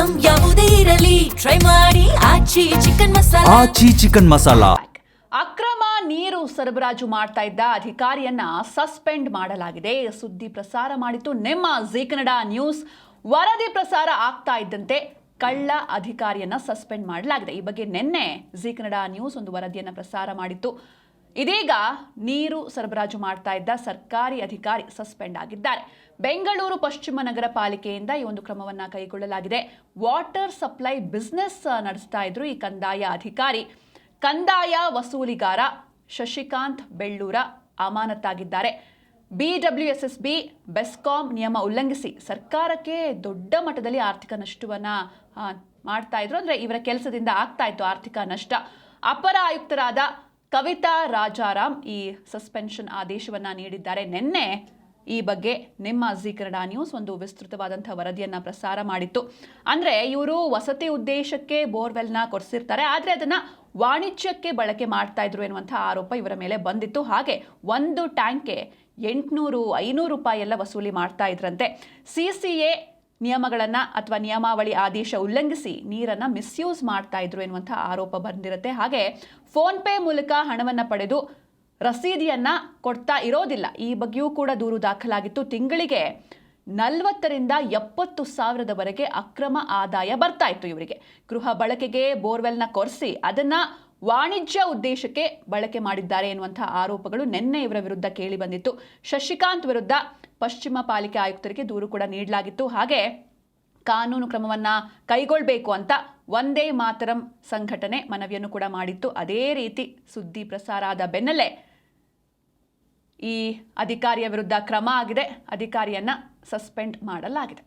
Item ಯಾವುದೇ ಇರಲಿ try ಮಾಡಿ ಆಚಿ ಚಿಕನ್ ಮಸಾಲಾ. ಅಕ್ರಮ ನೀರು ಸರಬರಾಜು ಮಾಡ್ತಾ ಇದ್ದ ಅಧಿಕಾರಿಯನ್ನ ಸಸ್ಪೆಂಡ್ ಮಾಡಲಾಗಿದೆ. ಸುದ್ದಿ ಪ್ರಸಾರ ಮಾಡಿತ್ತು ನಿಮ್ಮ ಜೀ ಕನ್ನಡ ನ್ಯೂಸ್. ವರದಿ ಪ್ರಸಾರ ಆಗ್ತಾ ಇದ್ದಂತೆ ಕಳ್ಳ ಅಧಿಕಾರಿಯನ್ನ ಸಸ್ಪೆಂಡ್ ಮಾಡಲಾಗಿದೆ. ಈ ಬಗ್ಗೆ ನಿನ್ನೆ ಜೀ ಕನ್ನಡ ನ್ಯೂಸ್ ಒಂದು ವರದಿಯನ್ನ ಪ್ರಸಾರ ಮಾಡಿತ್ತು. ಇದೀಗ ನೀರು ಸರಬರಾಜು ಮಾಡ್ತಾ ಇದ್ದ ಸರ್ಕಾರಿ ಅಧಿಕಾರಿ ಸಸ್ಪೆಂಡ್ ಆಗಿದ್ದಾರೆ. ಬೆಂಗಳೂರು ಪಶ್ಚಿಮ ನಗರ ಪಾಲಿಕೆಯಿಂದ ಈ ಒಂದು ಕ್ರಮವನ್ನ ಕೈಗೊಳ್ಳಲಾಗಿದೆ. ವಾಟರ್ ಸಪ್ಲೈ ಬಿಸ್ನೆಸ್ ನಡೆಸ್ತಾ ಇದ್ರು ಈ ಕಂದಾಯ ಅಧಿಕಾರಿ. ಕಂದಾಯ ವಸೂಲಿಗಾರ ಶಶಿಕಾಂತ್ ಬೆಳ್ಳೂರ ಅಮಾನತಾಗಿದ್ದಾರೆ. BWSSB ಬೆಸ್ಕಾಂ ನಿಯಮ ಉಲ್ಲಂಘಿಸಿ ಸರ್ಕಾರಕ್ಕೆ ದೊಡ್ಡ ಮಟ್ಟದಲ್ಲಿ ಆರ್ಥಿಕ ನಷ್ಟವನ್ನ ಮಾಡ್ತಾ ಇದ್ರು. ಅಂದ್ರೆ ಇವರ ಕೆಲಸದಿಂದ ಆಗ್ತಾ ಇತ್ತು ಆರ್ಥಿಕ ನಷ್ಟ. ಅಪರ ಆಯುಕ್ತರಾದ ಕವಿತಾ ರಾಜಾರಾಮ್ ಈ ಸಸ್ಪೆನ್ಷನ್ ಆದೇಶವನ್ನ ನೀಡಿದ್ದಾರೆ. ನಿನ್ನೆ ಈ ಬಗ್ಗೆ ನಿಮ್ಮ ಜೀ ಕನ್ನಡ ನ್ಯೂಸ್ ಒಂದು ವಿಸ್ತೃತವಾದಂತಹ ವರದಿಯನ್ನ ಪ್ರಸಾರ ಮಾಡಿತ್ತು. ಅಂದ್ರೆ ಇವರು ವಸತಿ ಉದ್ದೇಶಕ್ಕೆ ಬೋರ್ವೆಲ್ನ ಕೊರೆಸಿರ್ತಾರೆ, ಆದ್ರೆ ಅದನ್ನ ವಾಣಿಜ್ಯಕ್ಕೆ ಬಳಕೆ ಮಾಡ್ತಾ ಇದ್ರು ಎನ್ನುವಂತಹ ಆರೋಪ ಇವರ ಮೇಲೆ ಬಂದಿತ್ತು. ಹಾಗೆ ಒಂದು ಟ್ಯಾಂಕ್ಗೆ 800-500 ರೂಪಾಯಿ ಎಲ್ಲ ವಸೂಲಿ ಮಾಡ್ತಾ ಇದ್ರಂತೆ. CCA ನಿಯಮಗಳನ್ನ ಅಥವಾ ನಿಯಮಾವಳಿ ಆದೇಶ ಉಲ್ಲಂಘಿಸಿ ನೀರನ್ನ ಮಿಸ್ಯೂಸ್ ಮಾಡ್ತಾ ಇದ್ರು ಎನ್ನುವಂತಹ ಆರೋಪ ಬಂದಿರುತ್ತೆ. ಹಾಗೆ ಫೋನ್ ಪೇ ಮೂಲಕ ಹಣವನ್ನ ಪಡೆದು ರಸೀದಿಯನ್ನ ಕೊಡ್ತಾ ಇರೋದಿಲ್ಲ. ಈ ಬಗ್ಗೆಯೂ ಕೂಡ ದೂರು ದಾಖಲಾಗಿತ್ತು. ತಿಂಗಳಿಗೆ 40,000ರಿಂದ 70,000ವರೆಗೆ ಅಕ್ರಮ ಆದಾಯ ಬರ್ತಾ ಇತ್ತು ಇವರಿಗೆ. ಗೃಹ ಬಳಕೆಗೆ ಬೋರ್ವೆಲ್ನ ಕೊರೆಸಿ ಅದನ್ನ ವಾಣಿಜ್ಯ ಉದ್ದೇಶಕ್ಕೆ ಬಳಕೆ ಮಾಡಿದ್ದಾರೆ ಎನ್ನುವಂತಹ ಆರೋಪಗಳು ನಿನ್ನೆ ಇವರ ವಿರುದ್ಧ ಕೇಳಿ ಬಂದಿತ್ತು. ಶಶಿಕಾಂತ್ ವಿರುದ್ಧ ಪಶ್ಚಿಮ ಪಾಲಿಕೆ ಆಯುಕ್ತರಿಗೆ ದೂರು ಕೂಡ ನೀಡಲಾಗಿತ್ತು. ಹಾಗೆ ಕಾನೂನು ಕ್ರಮವನ್ನ ಕೈಗೊಳ್ಳಬೇಕು ಅಂತ ಒಂದೇ ಮಾತರಂ ಸಂಘಟನೆ ಮನವಿಯನ್ನು ಕೂಡ ಮಾಡಿತ್ತು. ಅದೇ ರೀತಿ ಸುದ್ದಿ ಪ್ರಸಾರ ಆದ ಬೆನ್ನಲ್ಲೇ ಈ ಅಧಿಕಾರಿಯ ವಿರುದ್ಧ ಕ್ರಮ ಆಗಿದೆ. ಅಧಿಕಾರಿಯನ್ನ ಸಸ್ಪೆಂಡ್ ಮಾಡಲಾಗಿದೆ.